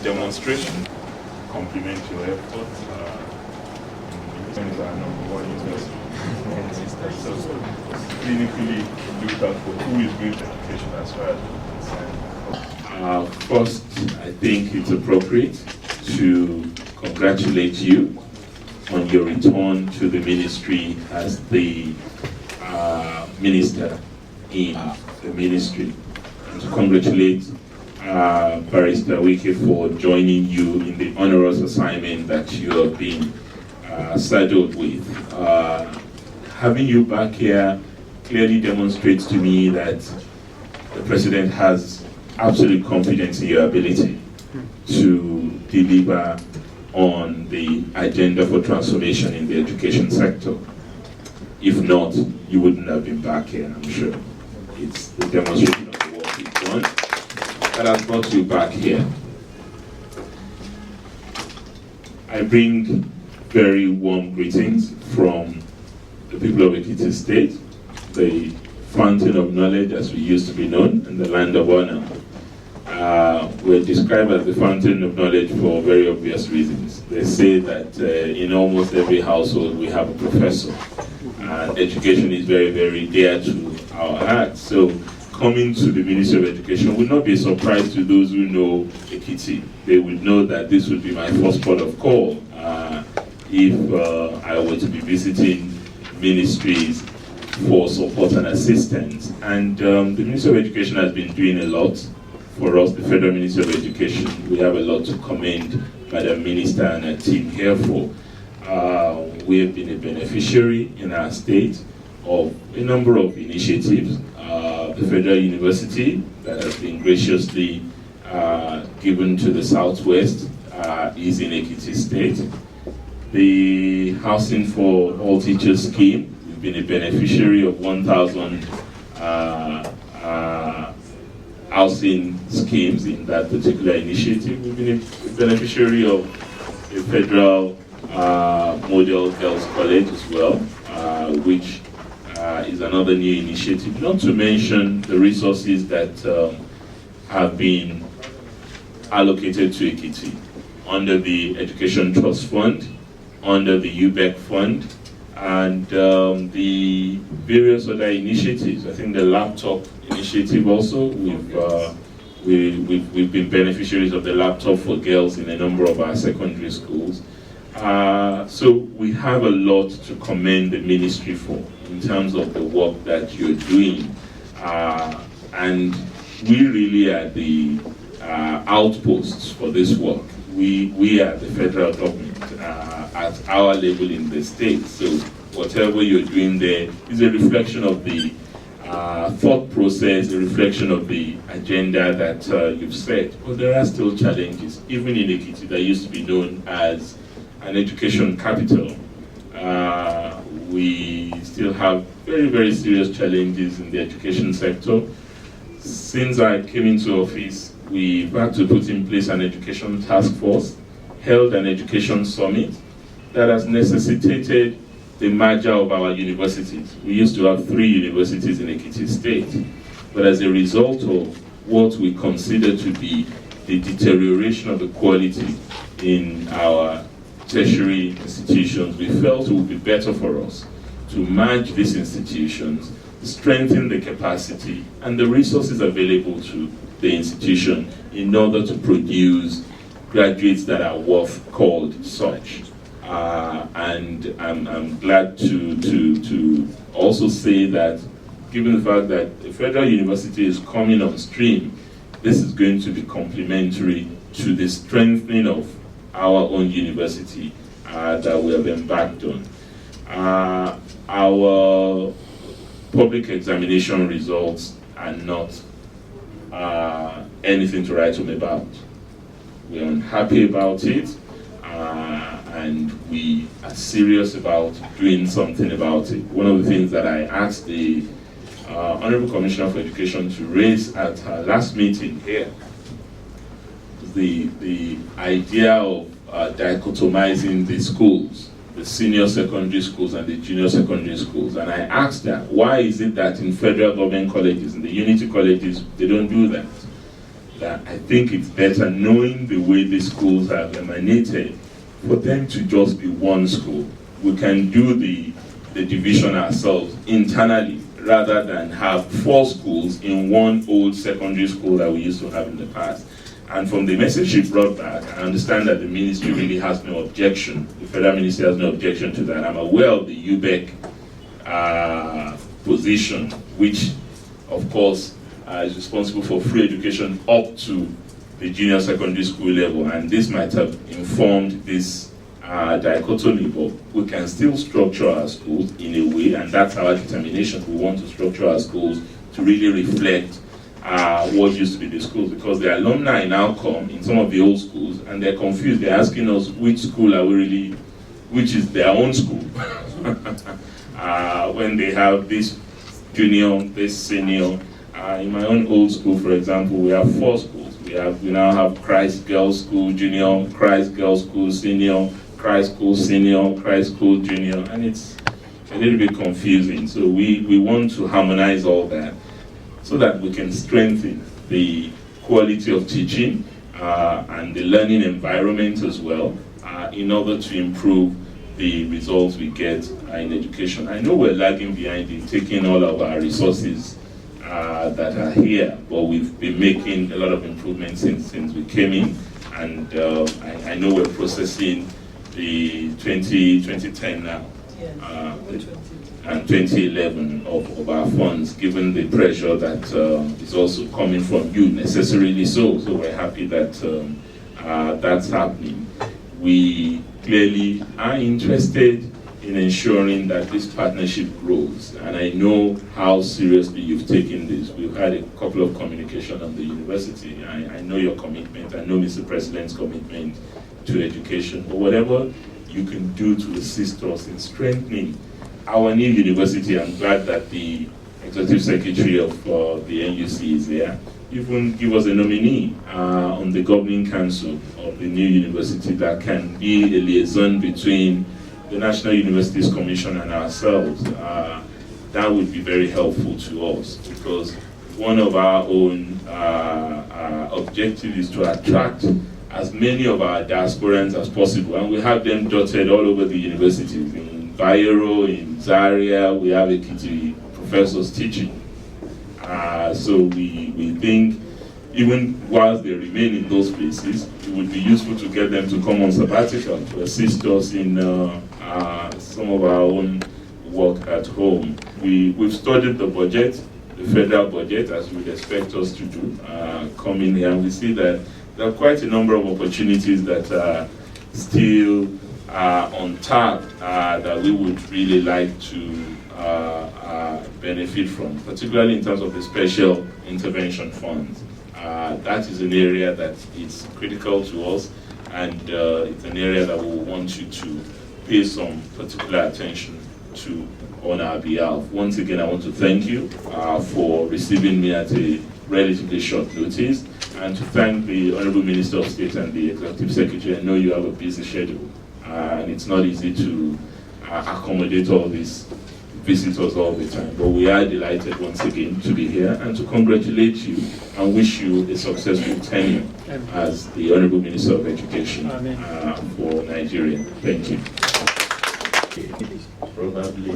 demonstration, compliment your efforts. It's our number one university. So clinically look out for who is doing the education as far as concerned. First, I think it's appropriate to congratulate you on your return to the ministry as the minister in the ministry, and to congratulate Barrister Wike for joining you in the onerous assignment that you have been saddled with. Having you back here clearly demonstrates to me that the President has absolute confidence in your ability to deliver on the agenda for transformation in the education sector. If not, you wouldn't have been back here, I'm sure. It's the demonstration of the work you've done that has brought you back here. I bring very warm greetings from the people of Ekiti State, the fountain of knowledge as we used to be known, and the land of honor. We're described as the fountain of knowledge for very obvious reasons. They say that in almost every household we have a professor, and education is very, very dear to our hearts. So coming to the Ministry of Education would not be a surprise to those who know Ekiti. They would know that this would be my first port of call if I were to be visiting ministries for support and assistance. And the Ministry of Education has been doing a lot for us, the Federal Ministry of Education. We have a lot to commend Madam Minister and her team here for. We have been a beneficiary in our state of a number of initiatives. The Federal University that has been graciously given to the Southwest is in Ekiti State. The Housing for All Teachers scheme, we've been a beneficiary of 1,000 housing schemes in that particular initiative. We've been a beneficiary of a federal model girls college as well, which is another new initiative, not to mention the resources that have been allocated to Ekiti under the Education Trust Fund, under the UBEC Fund, and the various other initiatives. I think the laptop initiative also, we've been beneficiaries of the laptop for girls in a number of our secondary schools. So we have a lot to commend the ministry for in terms of the work that you're doing. And we really are the outposts for this work. We are the federal government at our level in the state. So whatever you're doing there is a reflection of the thought process, a reflection of the agenda that you've set. But there are still challenges, even in Ekiti, that used to be known as an education capital. We still have very, very serious challenges in the education sector. Since I came into office, we've had to put in place an education task force, held an education summit that has necessitated the merger of our universities. We used to have 3 universities in Ekiti State, but as a result of what we consider to be the deterioration of the quality in our tertiary institutions, we felt it would be better for us to merge these institutions, strengthen the capacity and the resources available to the institution in order to produce graduates that are worth called such. And I'm glad to also say that, given the fact that the Federal University is coming on stream, this is going to be complementary to the strengthening of our own university that we have embarked on. Our public examination results are not anything to write home about. We're unhappy about it, and we are serious about doing something about it. One of the things that I asked the Honorable Commissioner for Education to raise at her last meeting here is the idea of dichotomizing the schools, the senior secondary schools and the junior secondary schools. And I asked her, why is it that in federal government colleges, in the unity colleges, they don't do that? that I think it's better, knowing the way the schools have emanated, for them to just be one school. We can do the division ourselves internally, rather than have 4 schools in one old secondary school that we used to have in the past. And from the message she brought back, I understand that the ministry really has no objection. The federal ministry has no objection to that. I'm aware of the UBEC position, which, of course, is responsible for free education up to the junior secondary school level. And this might have informed this dichotomy, but we can still structure our schools in a way, and that's our determination. We want to structure our schools to really reflect what used to be the schools, because the alumni now come in some of the old schools and they're confused. They're asking us which school are we really, which is their own school. When they have this junior, this senior. In my own old school, for example, we have 4 schools. We now have Christ Girls School Junior, Christ Girls School Senior, Christ School Senior, Christ School Junior, and it's a little bit confusing. So we want to harmonize all that so that we can strengthen the quality of teaching and the learning environment as well, in order to improve the results we get in education. I know we're lagging behind in taking all of our resources that are here, but we've been making a lot of improvements since we came in, and I know we're processing the 2010 now, and 2011 of our funds, given the pressure that is also coming from you, necessarily so. So we're happy that that's happening. We clearly are interested in ensuring that this partnership grows, and I know how seriously you've taken this. We've had a couple of communication on the university. I know your commitment. I know Mr. President's commitment to education, but whatever you can do to assist us in strengthening our new university. I'm glad that the Executive Secretary of the NUC is there. Even give us a nominee on the governing council of the new university that can be a liaison between the National Universities Commission and ourselves. That would be very helpful to us, because one of our own objectives is to attract as many of our diasporans as possible, and we have them dotted all over the universities. In Bayero, in Zaria, we have Ekiti professors teaching. So we think, even whilst they remain in those places, it would be useful to get them to come on sabbatical to assist us in some of our own work at home. We've studied the budget, the federal budget, as you would expect us to do, coming here, and we see that there are quite a number of opportunities that are still untapped, that we would really like to benefit from, particularly in terms of the special intervention funds. That is an area that is critical to us, and it's an area that we want you to pay some particular attention to on our behalf. Once again, I want to thank you for receiving me at a relatively short notice, and to thank the Honorable Minister of State and the Executive Secretary. I know you have a busy schedule, and it's not easy to accommodate all these visitors all the time, but we are delighted once again to be here and to congratulate you and wish you a successful tenure as the Honorable Minister of Education for Nigeria. Thank you. Probably